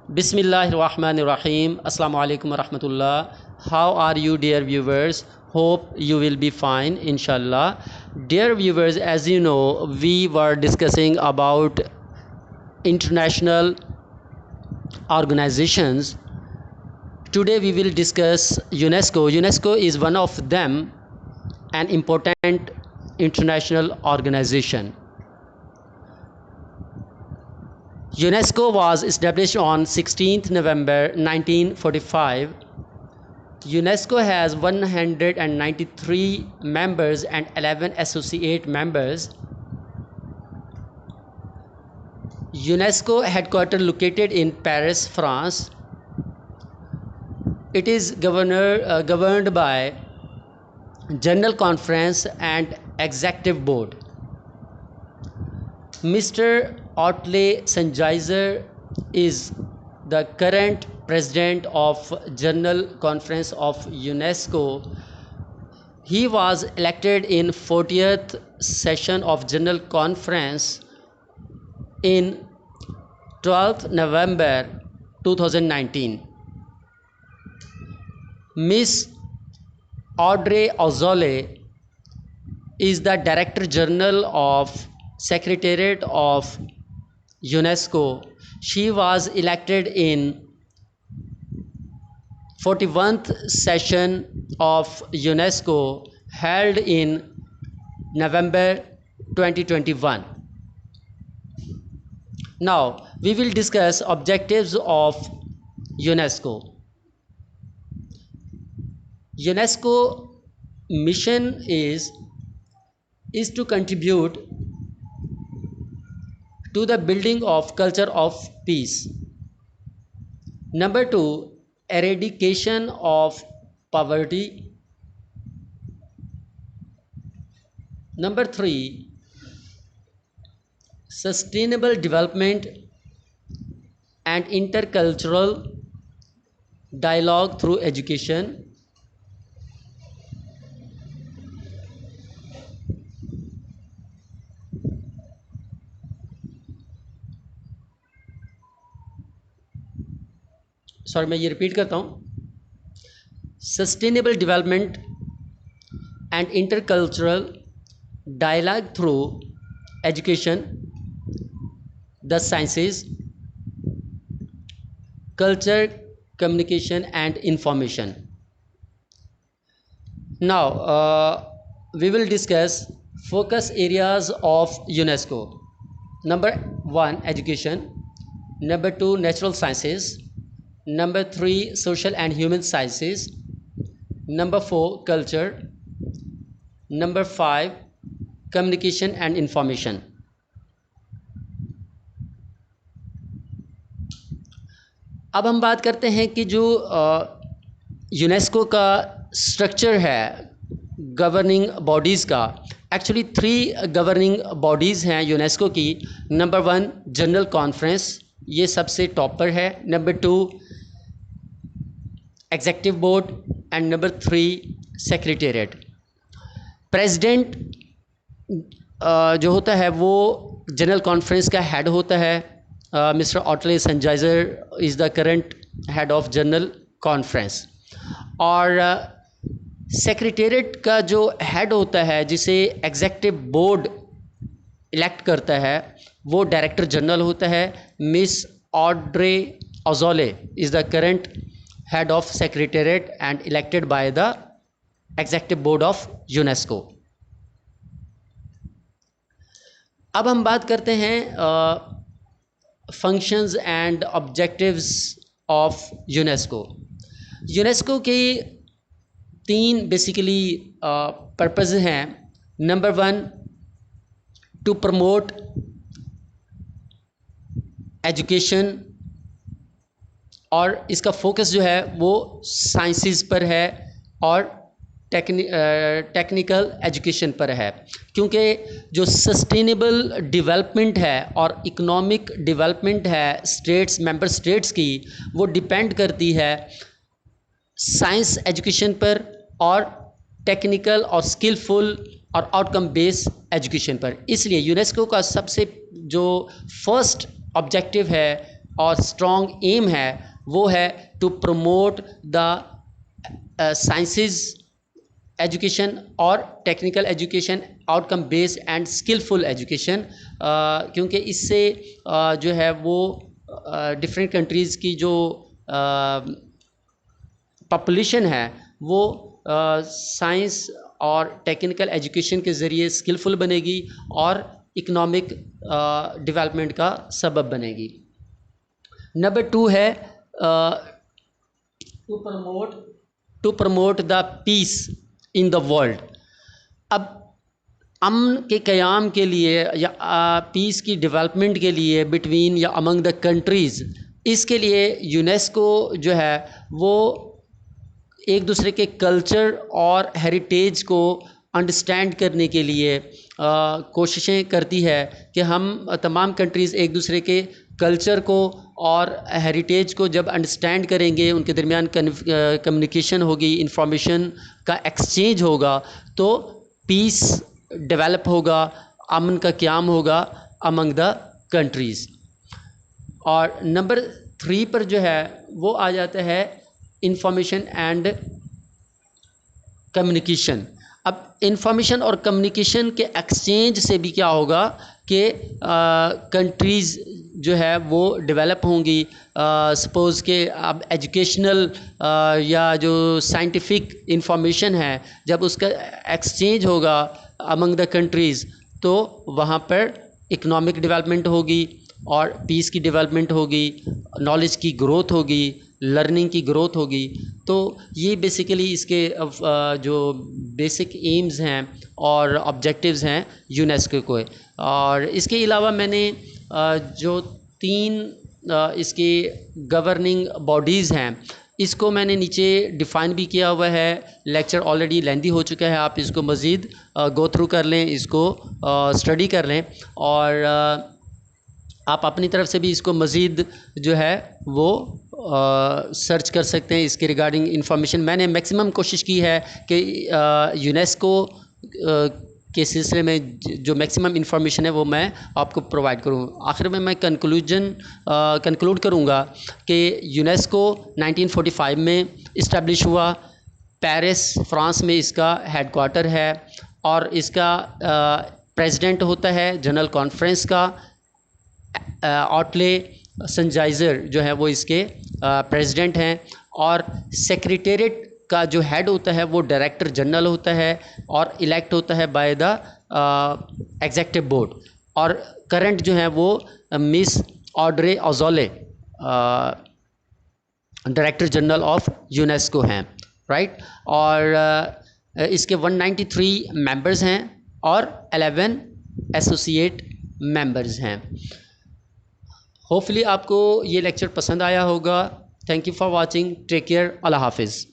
Bismillahirrahmanirrahim. Assalamu alaikum wa rahmatullah. How are you, dear viewers? Hope you will be fine, inshallah. Dear viewers, as you know, we were discussing about international organizations. Today we will discuss UNESCO. UNESCO is one of them, an important international organization. UNESCO was established on 16th November 1945. UNESCO has 193 members and 11 associate members. UNESCO headquarters located in Paris, France. It is governed by General Conference and Executive Board. Mr. Otto Sennheiser is the current president of General Conference of UNESCO. He was elected in 40th session of General Conference in 12th November 2019. Ms. Audrey Azoulay is the Director General of Secretariat of UNESCO. She was elected in 41st session of UNESCO held in November 2021. Now we will discuss objectives of UNESCO. UNESCO mission is to contribute to the building of culture of peace. Number 2, eradication of poverty. Number 3, sustainable development and intercultural dialogue through education. Sorry, मैं ये repeat करता हूँ. Sustainable development and intercultural dialogue through education, the sciences, culture, communication and information. Now we will discuss focus areas of UNESCO. Number 1, education. Number 2, natural sciences. Number 3, social and human sciences. Number 4, culture. Number 5, communication and information. अब हम बात करते हैं कि जो UNESCO का structure है governing bodies का. एक्चुअली 3 गवर्निंग बॉडीज़ हैं यूनेस्को की. नंबर 1, जनरल कॉन्फ्रेंस, ये सबसे टॉप पर है. Number 2, executive board and number 3, secretariat. President जो होता है वो जनरल कॉन्फ्रेंस का हेड होता है. मिस्टर ऑटले सेनजाइजर is the current head of General Conference. और सेक्रेटेरिएट का जो हेड होता है जिसे एग्जीक्यूटिव बोर्ड इलेक्ट करता है वो डायरेक्टर जनरल होता है. Miss Audrey Azoulay is the current head of secretariat and elected by the executive board of UNESCO. अब हम बात करते हैं functions and objectives of UNESCO. UNESCO के 3 बेसिकली पर्पज़ हैं. नंबर 1, टू प्रमोट एजुकेशन, और इसका फोकस जो है वो साइंसेस पर है और टेक्निकल एजुकेशन पर है. क्योंकि जो सस्टेनेबल डेवलपमेंट है और इकोनॉमिक डेवलपमेंट है स्टेट्स, मेंबर स्टेट्स की, वो डिपेंड करती है साइंस एजुकेशन पर और टेक्निकल और स्किलफुल और आउटकम बेस्ड एजुकेशन पर. इसलिए यूनेस्को का सबसे जो फर्स्ट ऑब्जेक्टिव है और स्ट्रॉन्ग एम है वो है to promote the sciences education और technical education, outcome based and skillful education, क्योंकि इससे जो है वो डिफरेंट कंट्रीज़ की जो पॉपुलेशन है वो साइंस और टेक्निकल एजुकेशन के ज़रिए स्किलफुल बनेगी और इकोनॉमिक डेवलपमेंट का सबब बनेगी। नंबर 2 है to promote the peace in the world. अब अमन के क़याम के लिए या पीस की डेवलपमेंट के लिए बिटवीन या अमंग द कंट्रीज़, इसके लिए यूनेस्को जो है वो एक दूसरे के कल्चर और हेरिटेज को अंडरस्टैंड करने के लिए कोशिशें करती है कि हम तमाम कंट्रीज़ एक दूसरे के कल्चर को और हेरिटेज को जब अंडरस्टैंड करेंगे, उनके दरमियान कम्युनिकेशन होगी, इंफॉर्मेशन का एक्सचेंज होगा, तो पीस डेवलप होगा, अमन का क़याम होगा अमंग द कंट्रीज़। और नंबर 3 पर जो है वो आ जाता है इंफॉर्मेशन एंड कम्युनिकेशन। अब इंफॉर्मेशन और कम्युनिकेशन के एक्सचेंज से भी क्या होगा कि कंट्रीज़ जो है वो डेवलप होंगी। सपोज़ के अब एजुकेशनल या जो साइंटिफिक इंफॉर्मेशन है, जब उसका एक्सचेंज होगा अमंग द कंट्रीज़, तो वहाँ पर इकोनॉमिक डेवलपमेंट होगी और पीस की डेवलपमेंट होगी, नॉलेज की ग्रोथ होगी, लर्निंग की ग्रोथ होगी। तो ये बेसिकली इसके जो बेसिक एम्स हैं और ऑब्जेक्टिव्स हैं यूनेस्को को। और इसके अलावा मैंने जो 3 इसके गवर्निंग बॉडीज़ हैं, इसको मैंने नीचे डिफ़ाइन भी किया हुआ है। लेक्चर ऑलरेडी लेंदी हो चुका है, आप इसको मज़ीद गो थ्रू कर लें, इसको स्टडी कर लें, और आप अपनी तरफ से भी इसको मज़ीद जो है वो सर्च कर सकते हैं। इसके रिगार्डिंग इंफॉर्मेशन मैंने मैक्सिमम कोशिश की है कि यूनेस्को के सिलसिले में जो मैक्सिमम इंफॉर्मेशन है वो मैं आपको प्रोवाइड करूँ। आखिर में मैं कंक्लूड करूँगा कि यूनेस्को 1945 में इस्टेब्लिश हुआ। पेरिस फ्रांस में इसका हेडक्वार्टर है और इसका प्रेसिडेंट होता है जनरल कॉन्फ्रेंस का। ऑटले संजाइज़र जो है वो इसके प्रेसिडेंट हैं, और सेक्रेटेरिएट का जो हेड होता है वो डायरेक्टर जनरल होता है और इलेक्ट होता है बाय द एग्जीक्यूटिव बोर्ड। और करंट जो है वो Miss Audrey Azoulay director general of UNESCO हैं, राइट। और इसके 193 मेंबर्स हैं और 11 एसोसिएट मेंबर्स हैं। होपफुली आपको ये लेक्चर पसंद आया होगा। Thank you for watching. Take care. अल्लाह हाफिज़।